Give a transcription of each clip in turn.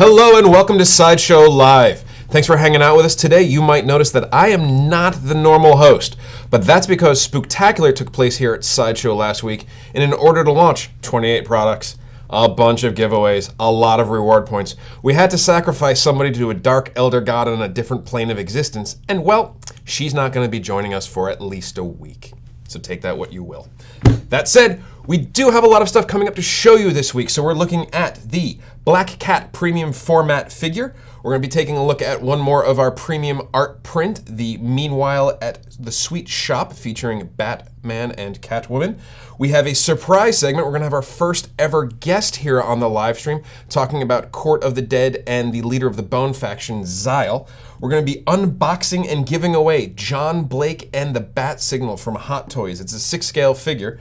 Hello and welcome to Sideshow Live. Thanks for hanging out with us today. You might notice that I am not the normal host, but that's because Spooktacular took place here at Sideshow last week, and in order to launch 28 products, a bunch of giveaways, a lot of reward points, we had to sacrifice somebody to a dark elder god on a different plane of existence, and well, she's not going to be joining us for at least a week. So take that what you will. That said, we do have a lot of stuff coming up to show you this week. So we're looking at the Black Cat premium format figure. We're going to be taking a look at one more of our premium art print, the Meanwhile at the Sweet Shoppe, featuring Batman and Catwoman. We have a surprise segment. We're going to have our first ever guest here on the live stream, talking about Court of the Dead and the leader of the Bone faction, Zile. We're going to be unboxing and giving away John Blake and the Bat Signal from Hot Toys. It's a 6-scale figure.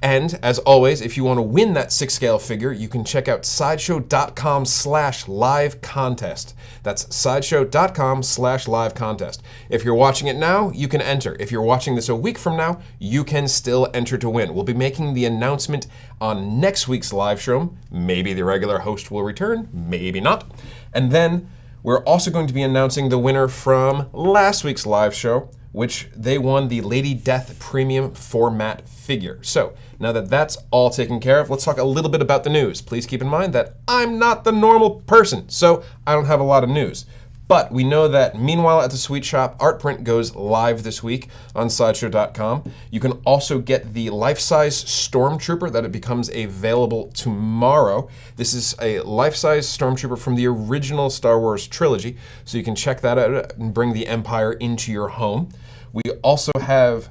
And as always, if you want to win that 6-scale figure, you can check out sideshow.com/live contest. That's sideshow.com/live contest. If you're watching it now, you can enter. If you're watching this a week from now, you can still enter to win. We'll be making the announcement on next week's live show. Maybe the regular host will return, maybe not. And then we're also going to be announcing the winner from last week's live show, which they won the Lady Death premium format figure. So now that that's all taken care of, let's talk a little bit about the news. Please keep in mind that I'm not the normal person, so I don't have a lot of news. But we know that Meanwhile at the Sweet Shoppe art print goes live this week on Sideshow.com. You can also get the life-size Stormtrooper that it becomes available tomorrow. This is a life-size Stormtrooper from the original Star Wars trilogy, so you can check that out and bring the Empire into your home. We also have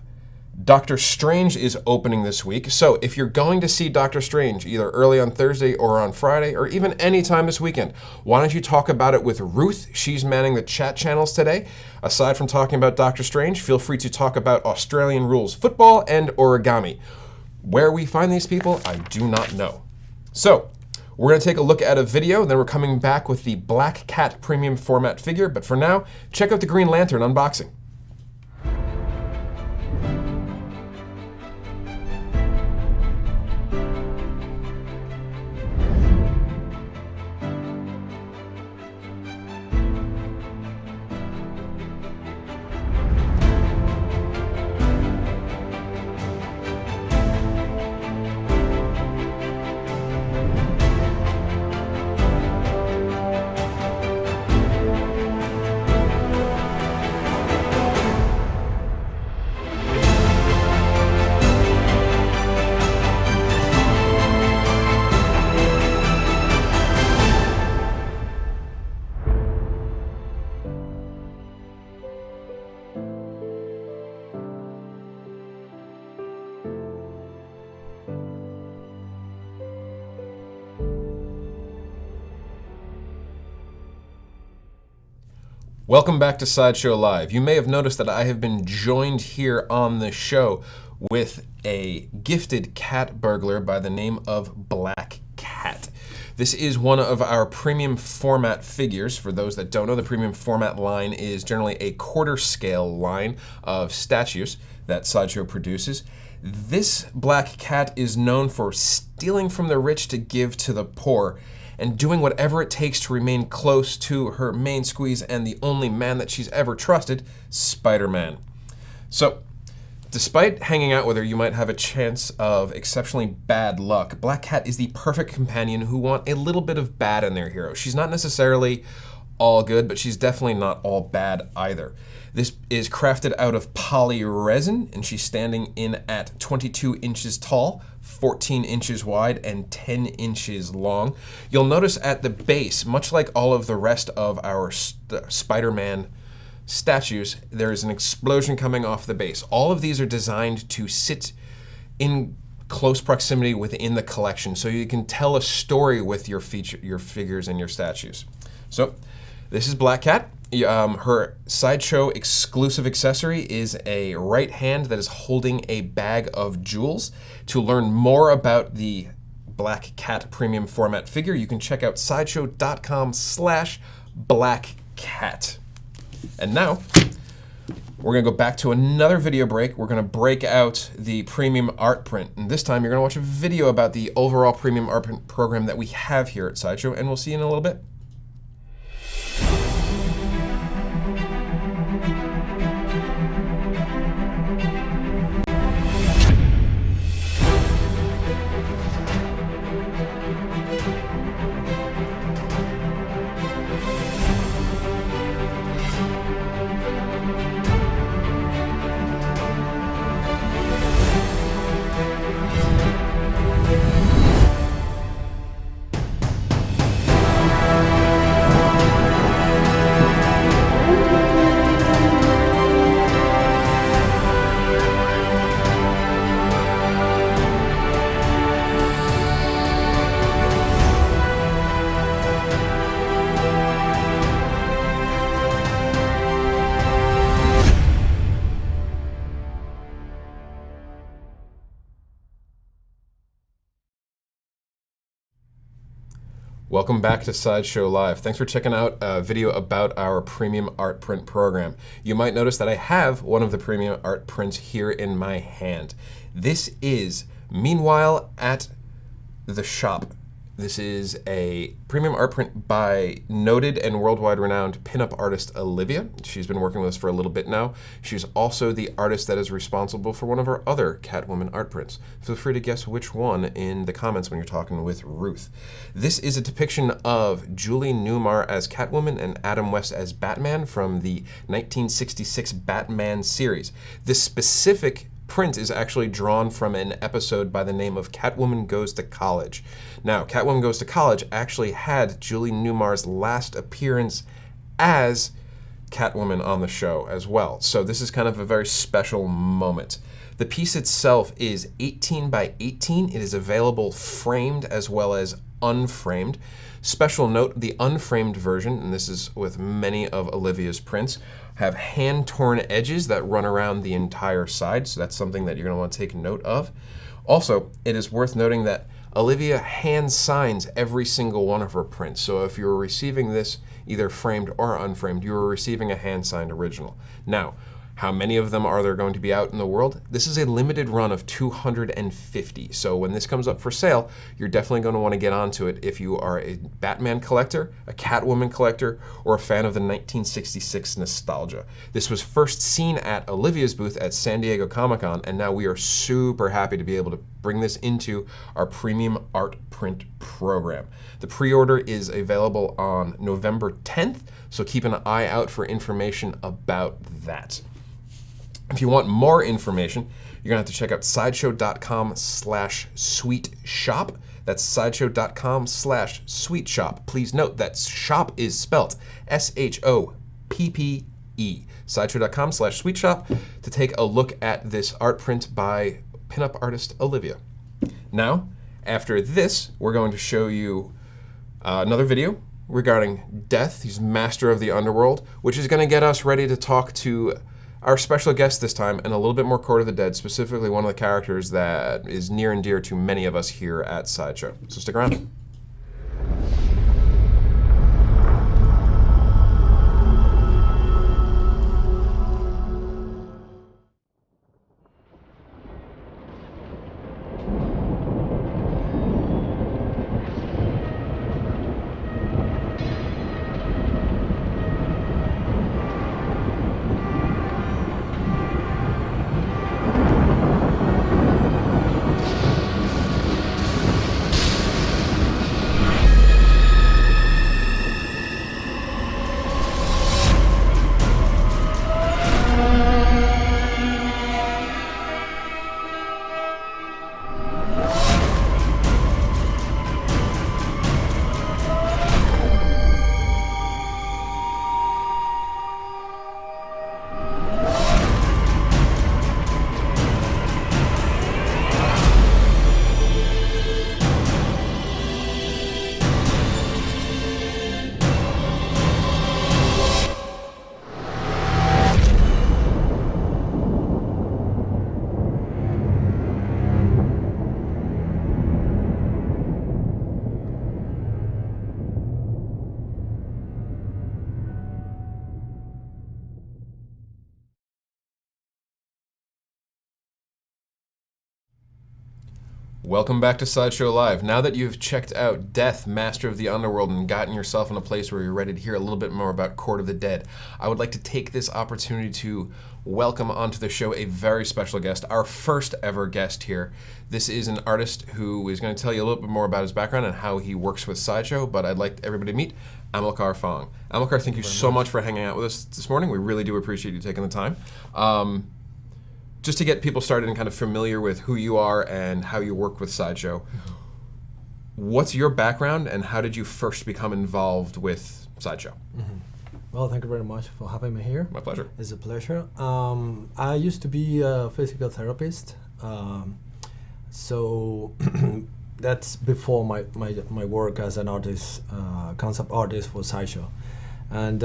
Doctor Strange is opening this week, so if you're going to see Doctor Strange either early on Thursday or on Friday, or even any time this weekend, why don't you talk about it with Ruth? She's manning the chat channels today. Aside from talking about Doctor Strange, feel free to talk about Australian rules football and origami. Where we find these people, I do not know. So, we're going to take a look at a video, then we're coming back with the Black Cat premium format figure, but for now, check out the Green Lantern unboxing. Welcome back to Sideshow Live. You may have noticed that I have been joined here on the show with a gifted cat burglar by the name of Black Cat. This is one of our premium format figures. For those that don't know, the premium format line is generally a quarter scale line of statues that Sideshow produces. This Black Cat is known for stealing from the rich to give to the poor, and doing whatever it takes to remain close to her main squeeze and the only man that she's ever trusted, Spider-Man. So, despite hanging out with her, you might have a chance of exceptionally bad luck. Black Cat is the perfect companion who want a little bit of bad in their hero. She's not necessarily all good, but she's definitely not all bad either. This is crafted out of poly resin, and she's standing in at 22 inches tall, 14 inches wide, and 10 inches long. You'll notice at the base, much like all of the rest of our Spider-Man statues, there is an explosion coming off the base. All of these are designed to sit in close proximity within the collection, so you can tell a story with your figures and your statues. So, this is Black Cat. Her Sideshow exclusive accessory is a right hand that is holding a bag of jewels. To learn more about the Black Cat premium format figure, you can check out sideshow.com/blackcat. And now, we're gonna go back to another video break. We're gonna break out the premium art print. And this time you're gonna watch a video about the overall premium art print program that we have here at Sideshow, and we'll see you in a little bit. Welcome back to Sideshow Live. Thanks for checking out a video about our premium art print program. You might notice that I have one of the premium art prints here in my hand. This is Meanwhile at the Shop. This is a premium art print by noted and worldwide renowned pinup artist Olivia. She's been working with us for a little bit now. She's also the artist that is responsible for one of our other Catwoman art prints. Feel free to guess which one in the comments when you're talking with Ruth. This is a depiction of Julie Newmar as Catwoman and Adam West as Batman from the 1966 Batman series. This specific print is actually drawn from an episode by the name of Catwoman Goes to College. Now, Catwoman Goes to College actually had Julie Newmar's last appearance as Catwoman on the show as well. So this is kind of a very special moment. The piece itself is 18 by 18. It is available framed as well as unframed. Special note, the unframed version, and this is with many of Olivia's prints, have hand-torn edges that run around the entire side, so that's something that you're going to want to take note of. Also, it is worth noting that Olivia hand signs every single one of her prints, so if you're receiving this either framed or unframed, you are receiving a hand-signed original. Now, how many of them are there going to be out in the world? This is a limited run of 250. So when this comes up for sale, you're definitely going to want to get onto it if you are a Batman collector, a Catwoman collector, or a fan of the 1966 nostalgia. This was first seen at Olivia's booth at San Diego Comic-Con, and now we are super happy to be able to bring this into our premium art print program. The pre-order is available on November 10th, so keep an eye out for information about that. If you want more information, you're gonna have to check out sideshow.com/sweet shop. That's sideshow.com/sweet shop. Please note that shop is spelt S-H-O-P-P-E. Sideshow.com/sweet shop to take a look at this art print by pinup artist Olivia. Now, after this, we're going to show you another video regarding Death. He's master of the underworld, which is gonna get us ready to talk to our special guest this time, and a little bit more Court of the Dead, specifically one of the characters that is near and dear to many of us here at Sideshow. So stick around. Welcome back to Sideshow Live. Now that you've checked out Death, Master of the Underworld, and gotten yourself in a place where you're ready to hear a little bit more about Court of the Dead, I would like to take this opportunity to welcome onto the show a very special guest, our first ever guest here. This is an artist who is going to tell you a little bit more about his background and how he works with Sideshow, but I'd like everybody to meet Amilcar Fong. Amilcar, thank you so much for hanging out with us this morning. We really do appreciate you taking the time. Just to get people started and kind of familiar with who you are and how you work with Sideshow, what's your background and how did you first become involved with Sideshow? Well, thank you very much for having me here. My pleasure. It's a pleasure. I used to be a physical therapist, so that's before my work as an artist, concept artist for Sideshow. And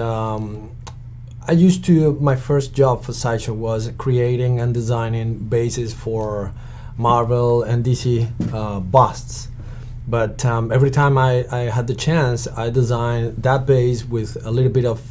my first job for Sideshow was creating and designing bases for Marvel and DC busts. But every time I had the chance, I designed that base with a little bit of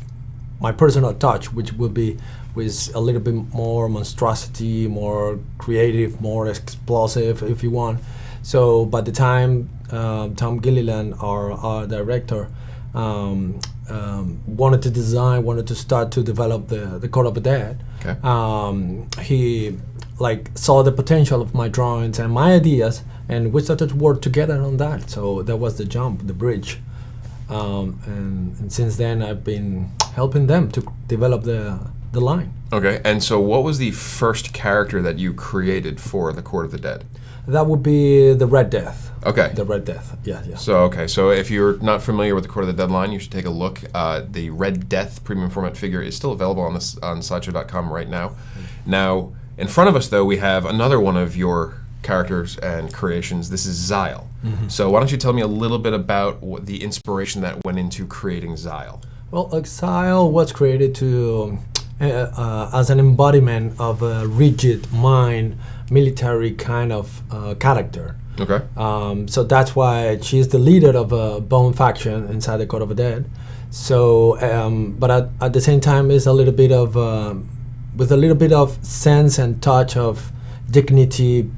my personal touch, which would be with a little bit more monstrosity, more creative, more explosive, if you want. So by the time Tom Gilliland, our director, wanted to start to develop the Court of the Dead, he saw the potential of my drawings and my ideas, and we started to work together on that. So that was the jump, the bridge. And since then, I've been helping them to develop the line. Okay, and so what was the first character that you created for the Court of the Dead? That would be the Red Death. Okay. The Red Death, yeah. So if you're not familiar with the Court of the Dead line, you should take a look. The Red Death premium format figure is still available on Sideshow.com right now. Now, in front of us, though, we have another one of your characters and creations. This is Zile. Mm-hmm. So why don't you tell me a little bit about what the inspiration that went into creating Zile? Well, Zile was created to as an embodiment of a rigid mind, military kind of character. Okay. So that's why she's the leader of a bone faction inside the Court of the Dead. So, but at the same time, it's a little bit of with a little bit of sense and touch of dignity,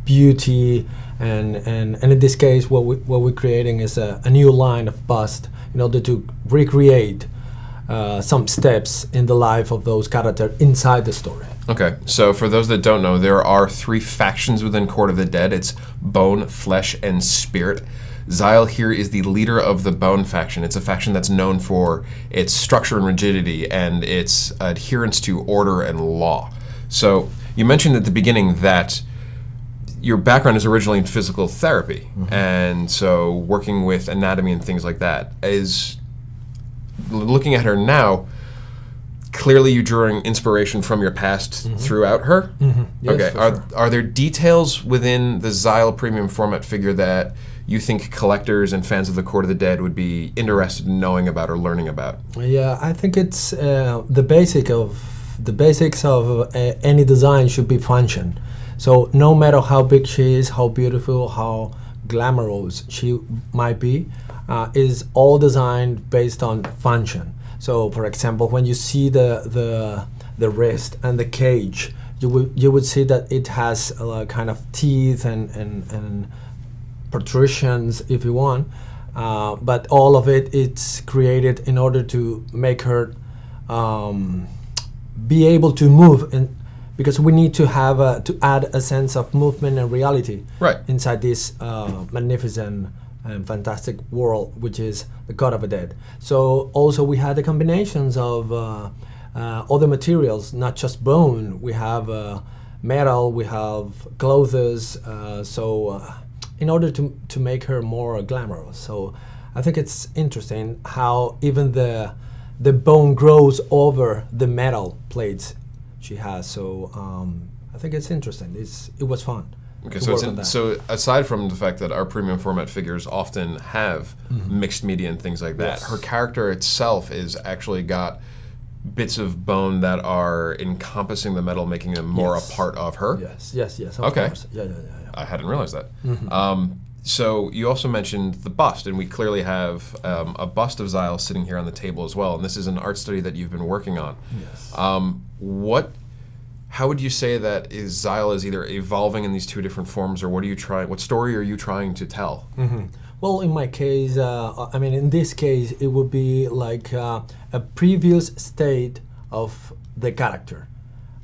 beauty, and in this case, what we're creating is a new line of bust in order to recreate some steps in the life of those characters inside the story. Okay, so for those that don't know, there are 3 factions within Court of the Dead. It's Bone, Flesh, and Spirit. Zile here is the leader of the Bone faction. It's a faction that's known for its structure and rigidity and its adherence to order and law. So you mentioned at the beginning that your background is originally in physical therapy, mm-hmm. and so working with anatomy and things like that. Is looking at her now, clearly you drawing inspiration from your past mm-hmm. throughout her? Mm-hmm. Yes, okay. Sure. Are there details within the Zile premium format figure that you think collectors and fans of the Court of the Dead would be interested in knowing about or learning about? Yeah, I think it's the basics of any design should be function. So no matter how big she is, how beautiful, how glamorous she might be, is all designed based on function. So, for example, when you see the wrist and the cage, you would see that it has kind of teeth and protrusions, if you want. But all of it's created in order to make her be able to move, because we need to have to add a sense of movement and reality inside this magnificent and fantastic world, which is the Court of the Dead. So also we had the combinations of other materials, not just bone. We have metal, we have clothes, in order to make her more glamorous. So I think it's interesting how even the bone grows over the metal plates she has. So I think it's interesting. It was fun. Okay, so aside from the fact that our premium format figures often have mm-hmm. mixed media and things like that, her character itself is actually got bits of bone that are encompassing the metal, making them more a part of her? Yes, of course. Yeah. I hadn't realized that. Mm-hmm. So you also mentioned the bust, and we clearly have a bust of Zile sitting here on the table as well, and this is an art study that you've been working on. Yes. How would you say that Zile is either evolving in these 2 different forms, or what story are you trying to tell? Mm-hmm. Well, in my case, in this case, it would be like a previous state of the character.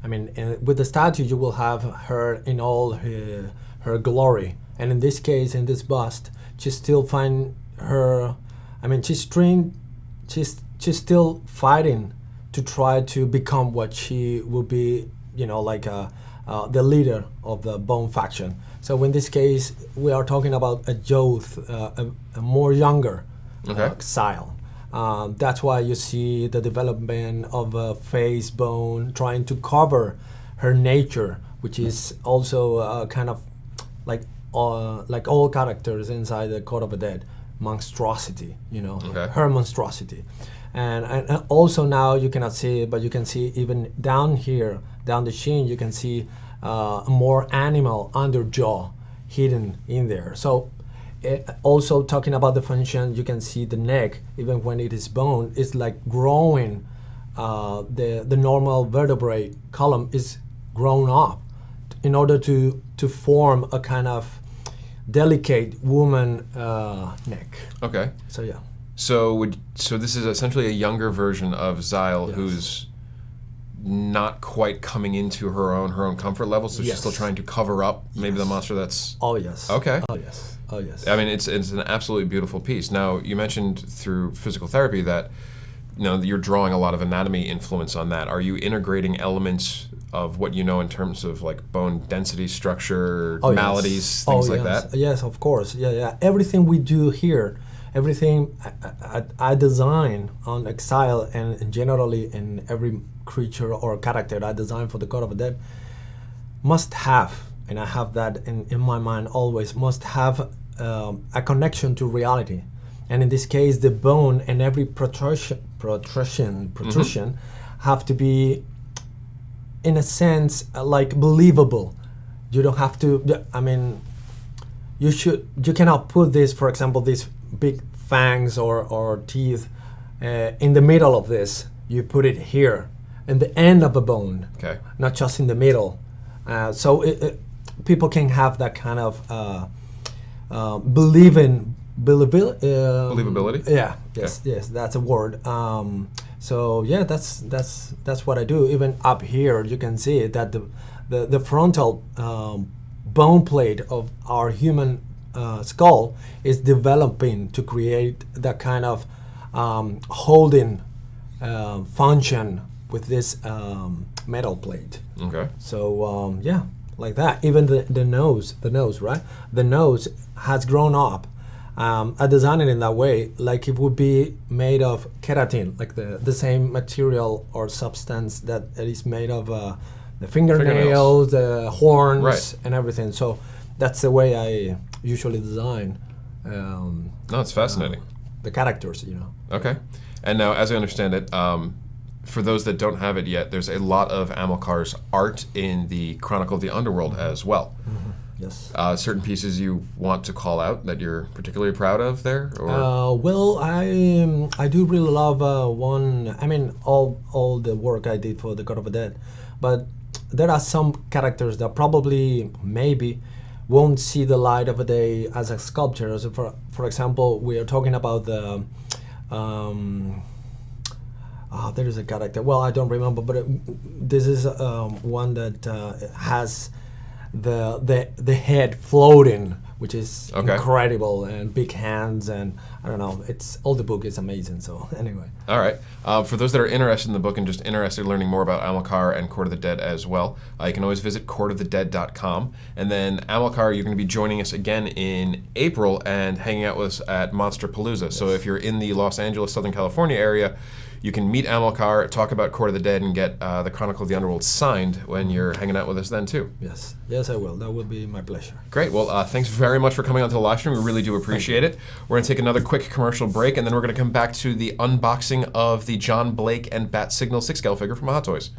With the statue, you will have her in all her glory. And in this case, in this bust, you still find her, she's trained, she's still fighting to try to become what she will be, the leader of the Bone faction. So in this case, we are talking about a youth, a more younger Zile. That's why you see the development of a face bone trying to cover her nature, which is also kind of like all characters inside the Court of the Dead, monstrosity, her monstrosity. And also now you cannot see it, but you can see even down here, down the chin, you can see more animal under jaw hidden in there. So Also talking about the function, you can see the neck, even when it is bone, is like growing. The normal vertebrae column is grown up in order to form a kind of delicate woman neck. Okay. So yeah. So this is essentially a younger version of Zile, Yes. who's not quite coming into her own comfort level, so she's Yes. still trying to cover up maybe the Yes. monster that's... Oh yes. Okay. Oh yes. Oh yes. I mean, it's an absolutely beautiful piece. Now, you mentioned through physical therapy that you're drawing a lot of anatomy influence on that. Are you integrating elements of what you know in terms of like bone density, structure, maladies, things like yes. that? Yes, of course. Yeah. Everything we do here, everything I design on Exile and generally in every creature or character I design for the God of the Dead must have, and I have that in my mind always, must have a connection to reality. And in this case, the bone and every protrusion have to be, in a sense, like believable. You don't have to. I mean, you cannot put this, for example, these big fangs or teeth in the middle of this. You put it here, in the end of a bone, Okay. not just in the middle. So people can have that kind of believability. Yeah. Yes. Okay. Yes. That's a word. So yeah, that's what I do. Even up here, you can see that the frontal bone plate of our human skull is developing to create that kind of holding function with this metal plate. Okay. So yeah, like that. Even the nose, right? The nose has grown up. I designed it in that way, like it would be made of keratin, like the same material or substance that it is made of the fingernails, the horns, Right. and everything. So that's the way I usually design. No, it's fascinating. The characters, Okay. And now, as I understand it, for those that don't have it yet, there's a lot of Amilcar's art in the Chronicle of the Underworld as well. Yes. Certain pieces you want to call out that you're particularly proud of there? Or? Well, I do really love one. I mean, all the work I did for the God of the Dead, but there are some characters that probably maybe won't see the light of a day as a sculpture. So for example, we are talking about the. There is a character. Well, I don't remember, but this is one that has the head floating, which is incredible, and big hands, and I don't know. It's all the book is amazing. So anyway. All right. For those that are interested in the book and just interested in learning more about Amilcar and Court of the Dead as well, you can always visit courtofthedead.com. And then Amilcar, you're going to be joining us again in April and hanging out with us at Monsterpalooza. Yes. So if you're in the Los Angeles, Southern California area, you can meet Amilcar, talk about Court of the Dead, and get the Chronicle of the Underworld signed when you're hanging out with us then too. Yes, I will. That will be my pleasure. Great. Well, thanks very much for coming onto the live stream. We really do appreciate it. We're going to take another quick commercial break, and then we're going to come back to the unboxing of the John Blake and Bat Signal 6-scale figure from Hot Toys.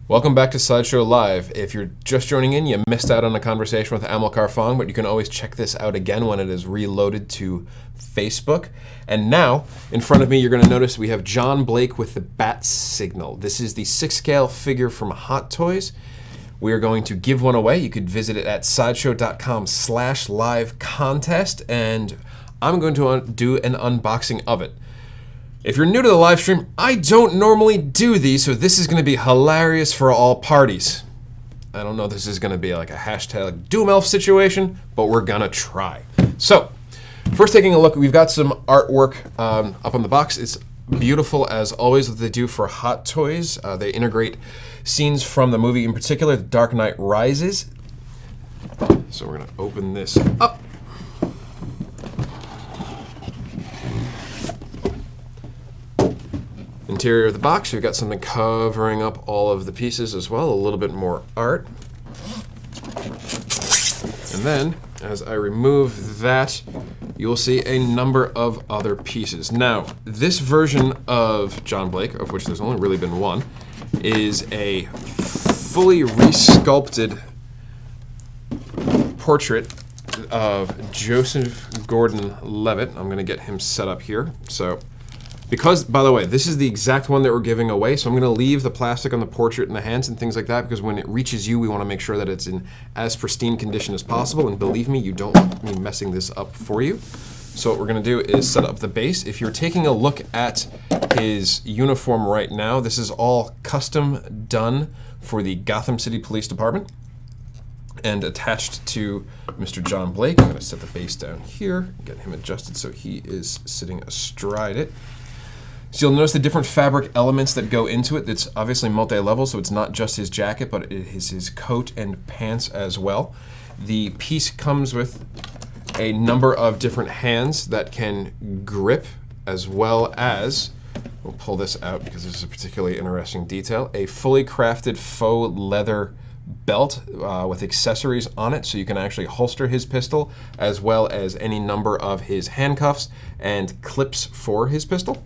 Welcome back to Sideshow Live. If you're just joining in, you missed out on a conversation with Amilcar Fong, but you can always check this out again when it is reloaded to Facebook. And now, in front of me, you're going to notice we have John Blake with the Bat Signal. This is the 6-scale figure from Hot Toys. We are going to give one away. You could visit it at sideshow.com/live contest, and I'm going to do an unboxing of it. If you're new to the live stream, I don't normally do these, so this is going to be hilarious for all parties. I don't know if this is going to be like a hashtag Doomelf situation, but we're going to try. So, first taking a look, we've got some artwork up on the box. It's beautiful as always what they do for Hot Toys. They integrate scenes from the movie, in particular, The Dark Knight Rises. So we're going to open this up. Interior of the box, we've got something covering up all of the pieces as well, a little bit more art. And then, as I remove that, you'll see a number of other pieces. Now, this version of John Blake, of which there's only really been one, is a fully resculpted portrait of Joseph Gordon-Levitt. I'm going to get him set up here. So, because, by the way, this is the exact one that we're giving away, so I'm going to leave the plastic on the portrait and the hands and things like that, because when it reaches you, we want to make sure that it's in as pristine condition as possible, and believe me, you don't want me messing this up for you. So what we're going to do is set up the base. If you're taking a look at his uniform right now, this is all custom done for the Gotham City Police Department and attached to Mr. John Blake. I'm going to set the base down here, get him adjusted so he is sitting astride it. So you'll notice the different fabric elements that go into it. It's obviously multi-level, so it's not just his jacket, but it is his coat and pants as well. The piece comes with a number of different hands that can grip, as well as, we'll pull this out because this is a particularly interesting detail, a fully crafted faux leather belt with accessories on it, so you can actually holster his pistol, as well as any number of his handcuffs and clips for his pistol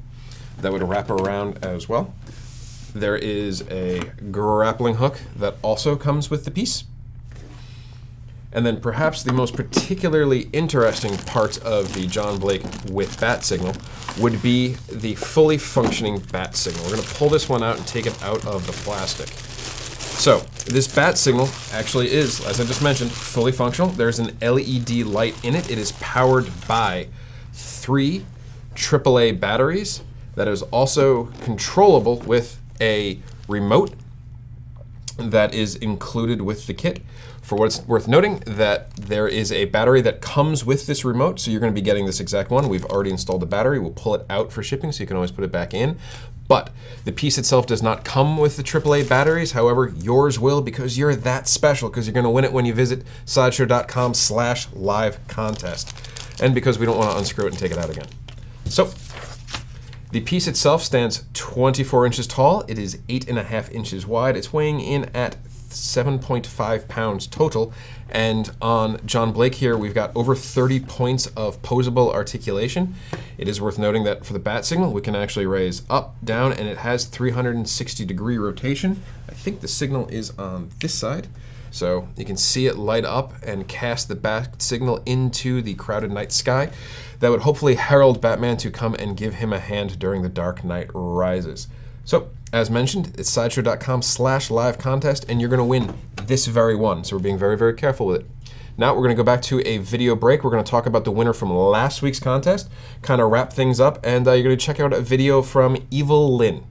that would wrap around as well. There is a grappling hook that also comes with the piece. And then perhaps the most particularly interesting part of the John Blake with bat signal would be the fully functioning bat signal. We're going to pull this one out and take it out of the plastic. So this bat signal actually is, as I just mentioned, fully functional. There's an LED light in it. It is powered by 3 AAA batteries that is also controllable with a remote that is included with the kit. For what it's worth noting, that there is a battery that comes with this remote, so you're going to be getting this exact one. We've already installed the battery. We'll pull it out for shipping, so you can always put it back in. But the piece itself does not come with the AAA batteries. However, yours will, because you're that special, because you're going to win it when you visit sideshow.com/live contest. And because we don't want to unscrew it and take it out again. So, the piece itself stands 24 inches tall. It is 8.5 inches wide. It's weighing in at 7.5 pounds total. And on John Blake here, we've got over 30 points of posable articulation. It is worth noting that for the bat signal, we can actually raise up, down, and it has 360-degree rotation. I think the signal is on this side. So you can see it light up and cast the bat signal into the crowded night sky. That would hopefully herald Batman to come and give him a hand during The Dark Knight Rises. So, as mentioned, it's sideshow.com/live contest, and you're going to win this very one. So we're being very, very careful with it. Now we're going to go back to a video break. We're going to talk about the winner from last week's contest, kind of wrap things up, and you're going to check out a video from Evil Lynn.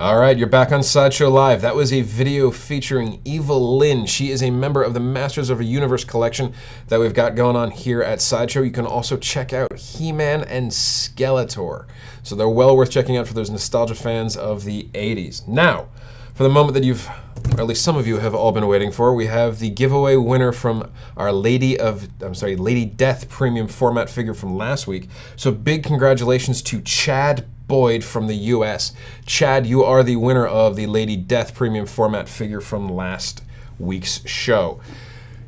All right, you're back on Sideshow Live. That was a video featuring Evil Lynn. She is a member of the Masters of a Universe collection that we've got going on here at Sideshow. You can also check out He-Man and Skeletor. So they're well worth checking out for those nostalgia fans of the 80s. Now, for the moment that you've, or at least some of you have all been waiting for, we have the giveaway winner from our Lady Death premium format figure from last week. So big congratulations to Chad Boyd from the US. Chad, you are the winner of the Lady Death premium format figure from last week's show.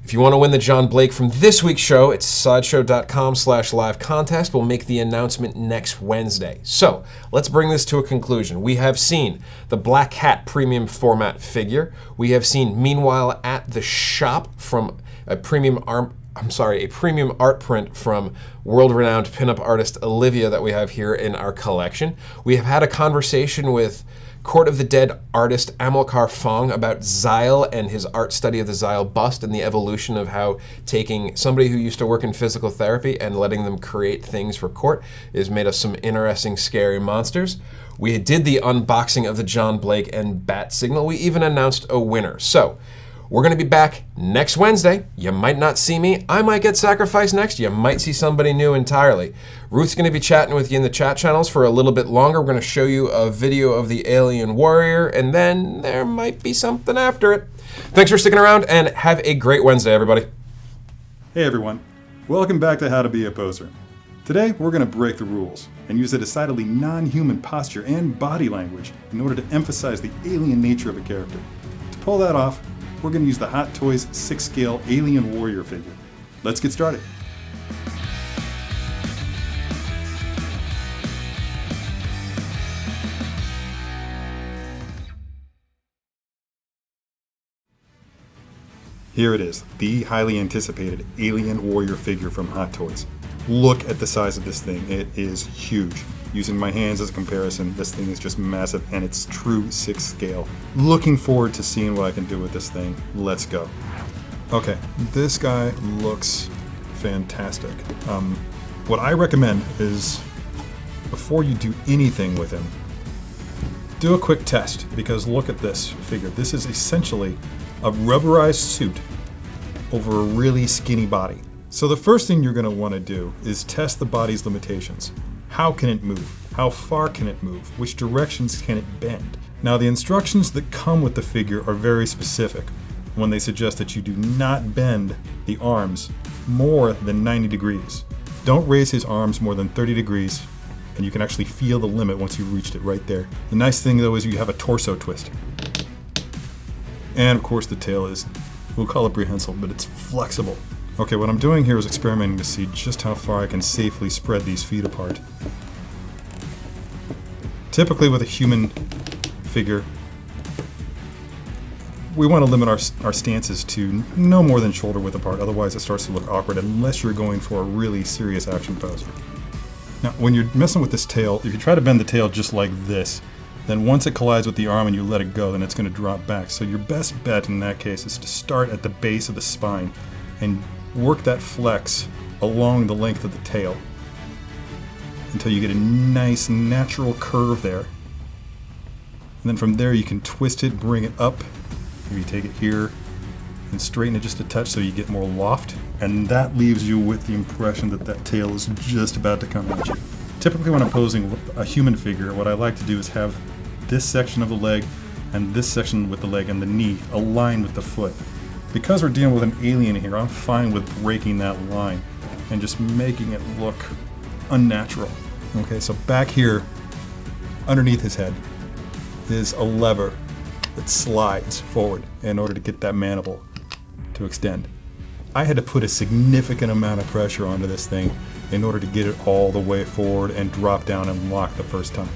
If you want to win the John Blake from this week's show, it's sideshow.com/live contest. We'll make the announcement next Wednesday. So let's bring this to a conclusion. We have seen the Black Cat premium format figure. We have seen Meanwhile at the Shop from a premium art print from world-renowned pinup artist Olivia that we have here in our collection. We have had a conversation with Court of the Dead artist Amilcar Fong about Zile and his art study of the Zile bust and the evolution of how taking somebody who used to work in physical therapy and letting them create things for Court has made us some interesting, scary monsters. We did the unboxing of the John Blake and Bat Signal. We even announced a winner. So, we're going to be back next Wednesday. You might not see me. I might get sacrificed next. You might see somebody new entirely. Ruth's going to be chatting with you in the chat channels for a little bit longer. We're going to show you a video of the Alien Warrior, and then there might be something after it. Thanks for sticking around, and have a great Wednesday, everybody. Hey everyone. Welcome back to How to Be a Poser. Today, we're going to break the rules and use a decidedly non-human posture and body language in order to emphasize the alien nature of a character. To pull that off, we're going to use the Hot Toys 6-scale Alien Warrior figure. Let's get started. Here it is, the highly anticipated Alien Warrior figure from Hot Toys. Look at the size of this thing, it is huge. Using my hands as a comparison, this thing is just massive and it's true 6 scale. Looking forward to seeing what I can do with this thing. Let's go. Okay, this guy looks fantastic. What I recommend is, before you do anything with him, do a quick test, because look at this figure. This is essentially a rubberized suit over a really skinny body. So the first thing you're going to want to do is test the body's limitations. How can it move? How far can it move? Which directions can it bend? Now, the instructions that come with the figure are very specific when they suggest that you do not bend the arms more than 90 degrees. Don't raise his arms more than 30 degrees, and you can actually feel the limit once you've reached it right there. The nice thing though is you have a torso twist. And of course the tail is, we'll call it prehensile, but it's flexible. Okay, what I'm doing here is experimenting to see just how far I can safely spread these feet apart. Typically with a human figure, we want to limit our stances to no more than shoulder width apart, otherwise it starts to look awkward unless you're going for a really serious action pose. Now, when you're messing with this tail, if you try to bend the tail just like this, then once it collides with the arm and you let it go, then it's going to drop back. So your best bet in that case is to start at the base of the spine and work that flex along the length of the tail until you get a nice natural curve there. And then from there you can twist it, bring it up. Maybe take it here and straighten it just a touch so you get more loft. And that leaves you with the impression that that tail is just about to come at you. Typically when I'm posing a human figure, what I like to do is have this section of the leg and this section with the leg and the knee aligned with the foot. Because we're dealing with an alien here, I'm fine with breaking that line and just making it look unnatural. Okay, so back here, underneath his head, is a lever that slides forward in order to get that mandible to extend. I had to put a significant amount of pressure onto this thing in order to get it all the way forward and drop down and lock the first time.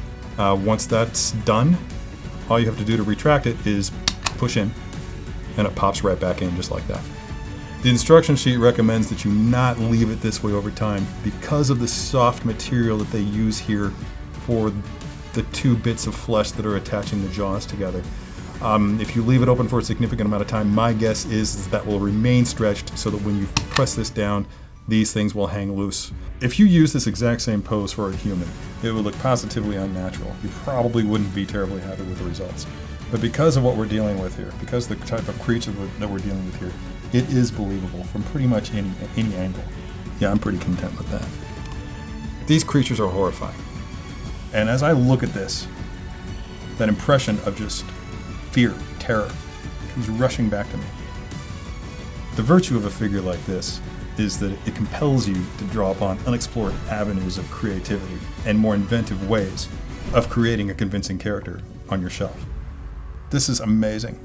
Once that's done, all you have to do to retract it is push in, and it pops right back in just like that. The instruction sheet recommends that you not leave it this way over time because of the soft material that they use here for the 2 bits of flesh that are attaching the jaws together. If you leave it open for a significant amount of time, my guess is that will remain stretched so that when you press this down, these things will hang loose. If you use this exact same pose for a human, it would look positively unnatural. You probably wouldn't be terribly happy with the results. But because of what we're dealing with here, because the type of creature that we're dealing with here, it is believable from pretty much any angle. Yeah, I'm pretty content with that. These creatures are horrifying. And as I look at this, that impression of just fear, terror, comes rushing back to me. The virtue of a figure like this is that it compels you to draw upon unexplored avenues of creativity and more inventive ways of creating a convincing character on your shelf. This is amazing.